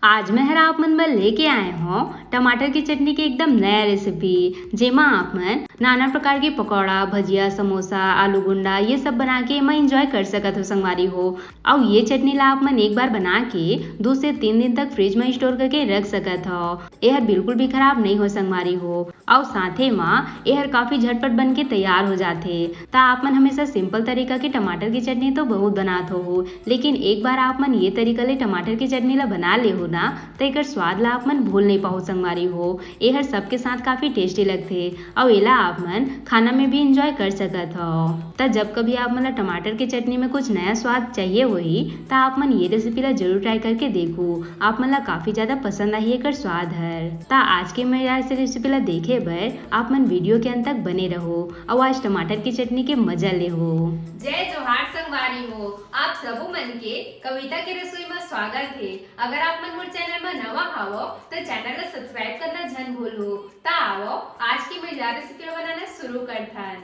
आज मैं आप मन बर लेके आए हो टमाटर की चटनी की एकदम नया रेसिपी जेमा आप मन नाना प्रकार के पकौड़ा भजिया समोसा आलू गुंडा ये सब बना के एमा इंजॉय कर सकत हो संगवारी हो। और ये चटनी ला आप मन एक बार बना के 2 से 3 दिन तक फ्रिज में स्टोर करके रख सकत हो। यह बिल्कुल भी खराब नहीं हो संगवारी हो। और साथे में यह काफी झटपट बन के तैयार हो जाते। ता आप मन हमेशा सिंपल तरीका की टमाटर की चटनी तो बहुत बनात हो, लेकिन एक बार आप मन ये तरीका ले टमाटर की चटनी ला बना ले हो ना तो एकर स्वाद ला आप मन भूल नहीं पाओ संगवारी हो। यह सबके साथ काफी टेस्टी लगते और एला आप मन खाना में भी इंजॉय कर सकत हो। तो जब कभी आप मन टमाटर की चटनी में कुछ नया स्वाद चाहिए होही तो आप मन ये रेसिपी ला जरूर ट्राई करके देखो। आप मन ला काफी ज्यादा पसंद आई एकर स्वाद है। तो आज के मेरा इस रेसिपी ला देखे बर आप मन वीडियो के अंत तक बने रहो और आज टमाटर की चटनी के मजा ले हो। जय जोहार संगवारी हो, आप सबो मन के कविता के रसोई में स्वागत है। अगर आप मन मोर चैनल में नवा हावो तो चैनल को सब्सक्राइब करना झन भूलो। ता आओ आज की मजेदार रेसिपी बनाना शुरू करथन।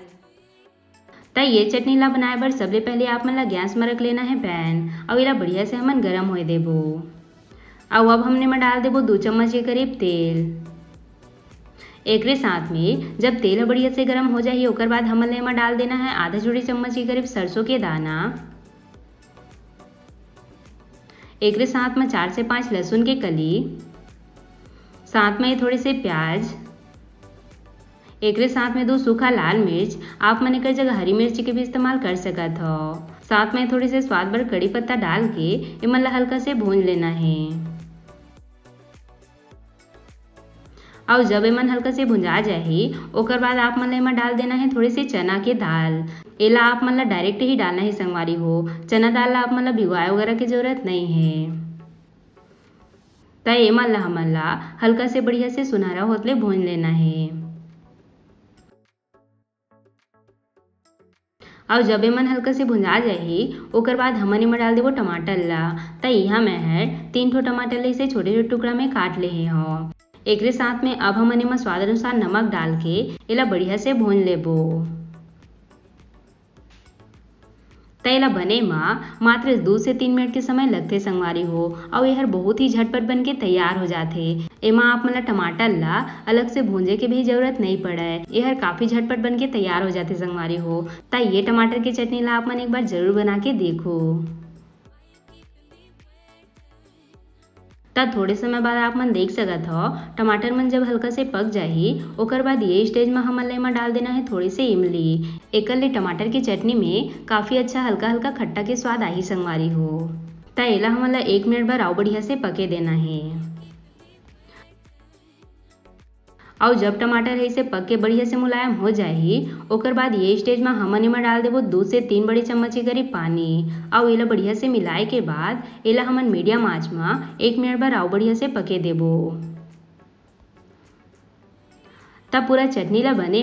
तो ये चटनी ला बनाए बर सबले पहले आप मन ला गैस में रख लेना है पैन और इला बढ़िया से हमन गरम होए देबो। और अब हमने में डाल देबो 2 चम्मच के करीब तेल। एक साथ में जब तेल बढ़िया से गर्म हो जाए ओकर बाद हमन ले डाल देना है आधा छोटी चम्मच के करीब सरसों के दाना। एक साथ में 4 से 5 लहसुन के कली, साथ में थोड़े से प्याज, एक साथ में 2 सूखा लाल मिर्च। आप मन एकर जगह हरी मिर्च के भी इस्तेमाल कर सकत हो। साथ में थोड़ी से स्वाद भर कड़ी पत्ता डाल के इमन ला हल्का से भून लेना है। और जब एमन हल्का से भुंजा जाही ओकर बाद आप मन ला डाल देना है थोड़े से चना के दाल। एला आप मन ला डायरेक्ट ही डालना है संगवारी हो। चना दाल ला आप मन ला भिगोए वगैरह की जरूरत नहीं है। तो एमन ला हमन ला हल्का से बढ़िया से सुनहरा होतले भून लेना है। और जब एमन हल्का से भुंजा जाही ओकर बाद हमन एमा डाल देबो टमाटर ला। तो यहाँ मैं है 3 ठो टमाटर ले इसे छोटे छोटे टुकड़ा में काट ले हो। एक साथ में अब हमन एमा स्वाद अनुसार नमक डाल के एला बढ़िया से भून लेबो। तो एला बने मात्र 2 से 3 मिनट के समय लगते संगवारी हो। और यह बहुत ही झटपट बन के तैयार हो जाते। एमा आप मन टमाटर ला अलग से भूंजे के भी जरूरत नहीं पड़े। यह काफी झटपट बन के तैयार हो जाते संगवारी हो। तो ये टमाटर की चटनी ला आप मन एक बार जरूर बना के देखो। तब थोड़े समय बाद आप मन देख सकत हो टमाटर मन जब हल्का से पक जाही ओकर बाद ये स्टेज में हमन ला डाल देना है थोड़ी से इमली। एकर ले टमाटर की चटनी में काफी अच्छा हल्का हल्का खट्टा के स्वाद आही संगवारी हो। तो एला हमन ला 1 मिनट बाद और बढ़िया से पके देना है। और जब टमाटर ऐसे पक के बढ़िया से मुलायम हो जाही ओकर बाद ये स्टेज में हमन एमा डाल देबो 2 से 3 बड़ी चम्मच के करीब पानी। और एला बढ़िया से मिलाए के बाद एला हमन मीडियम आंच में 1 मिनट बाद और बढ़िया से पके देबो। तब पूरा चटनी ला बने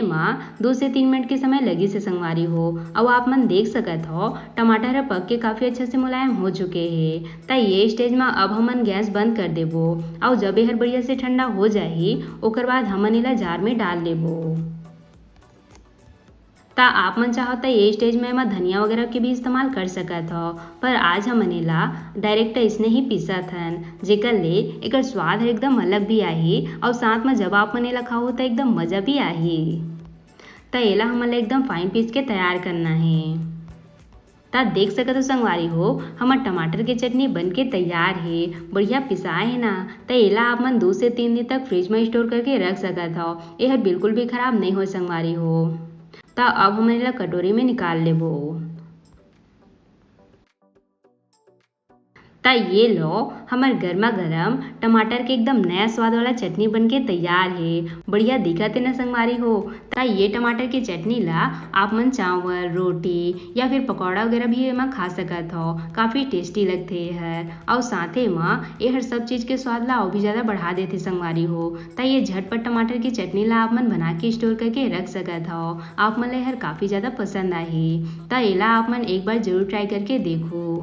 2 से 3 मिनट के समय लगी से संगवारी हो। और आप मन देख सकत हो टमाटर पक के काफी अच्छा से मुलायम हो चुके हैं। तो ये स्टेज में अब हमन गैस बंद कर देबो। और जब यह बढ़िया से ठंडा हो जाही ओकर बाद हमन एला जार में डाल लेबो। ता आप मन चाहो तो ये स्टेज में एमा धनिया वगैरह के भी इस्तेमाल कर सकत हो, पर आज हमन एला डायरेक्ट इसने ही पीसत हन जेकर ले एकर स्वाद एकदम अलग भी आही। और साथ में जब आप मन एला खाओ तो एकदम मजा भी आही। तो एला हमन ला एकदम फाइन पीस के तैयार करना है। ता देख सकत हो संगवारी हो हमार टमाटर की चटनी बन के तैयार है। बढ़िया पिसाए है ना। तो एला आप मन 2 से 3 दिन तक फ्रिज में स्टोर करके रख सकत हो। यह बिल्कुल भी खराब नहीं हो संगवारी हो। तो अब हम एला कटोरी में निकाल लेबो। तो ये लो हमार गर्मा गरम टमाटर के एकदम नया स्वाद वाला चटनी बन के तैयार है। बढ़िया दिखत है ना संगवारी हो। तो ये टमाटर की चटनी ला आप मन चावल रोटी या फिर पकौड़ा वगैरह भी एमा खा सकत हो। काफी टेस्टी लगते हैं और साथे में ये हर सब चीज के स्वाद ला और भी ज्यादा बढ़ा देते संगवारी हो। तो ये झटपट टमाटर की चटनी ला आप मन बना के स्टोर करके रख सकत हो। आप मन ला हर काफी ज्यादा पसंद आई। तो एला आप मन एक बार जरूर ट्राई करके देखो।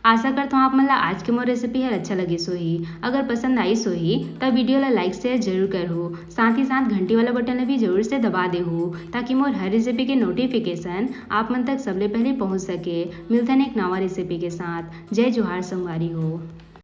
आशा करता हूँ आप मन ला आज के मोर रेसिपी है अच्छा लगे सोही। अगर पसंद आई सोही तो वीडियो ला लाइक शेयर जरूर करो। साथ ही साथ घंटी वाला बटन ला भी जरूर से दबा देहू ताकि मोर हर रेसिपी के नोटिफिकेशन आप मन तक सबले पहले पहुँच सके। मिलते हैं एक नवा रेसिपी के साथ। जय जोहार संगवारी हो।